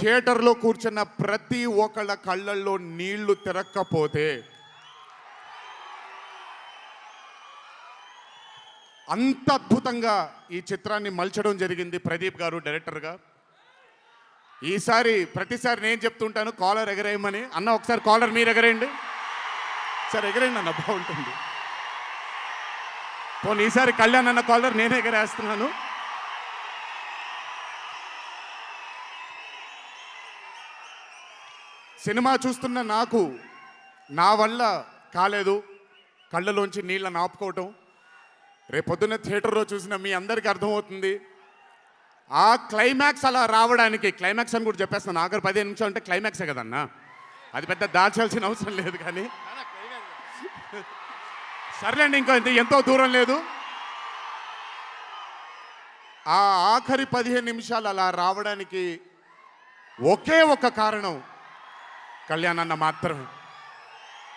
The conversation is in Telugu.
థియేటర్లో కూర్చున్న ప్రతి ఒక్కళ్ళ కళ్ళల్లో నీళ్లు తిరక్కపోతే అంత అద్భుతంగా ఈ చిత్రాన్ని మలచడం జరిగింది ప్రదీప్ గారు డైరెక్టర్గా. ఈసారి ప్రతిసారి నేను చెప్తుంటాను కాలర్ ఎగరేయమని. అన్న ఒకసారి కాలర్ మీరు ఎగరేయండి సార్, ఎగరేయండి అన్న, బాగుంటుంది. పోనీ ఈసారి కళ్యాణ్ అన్న కాలర్ నేనే ఎగరేస్తున్నాను. సినిమా చూస్తున్న నాకు నా వల్ల కాలేదు కళ్ళలోంచి నీళ్ళని ఆపుకోవటం. రేపొద్దున్న థియేటర్లో చూసిన మీ అందరికీ అర్థమవుతుంది. ఆ క్లైమాక్స్ అలా రావడానికి, క్లైమాక్స్ అని కూడా చెప్పేస్తాను, ఆఖరి 15 నిమిషాలు అంటే క్లైమాక్సే కదన్నా, అది పెద్ద దాచాల్సిన అవసరం లేదు. కానీ సర్లేండి, ఇంకా ఎంతో దూరం లేదు. ఆ ఆఖరి 15 నిమిషాలు అలా రావడానికి ఒకే ఒక కారణం కళ్యాణ్ అన్న మాత్రమే.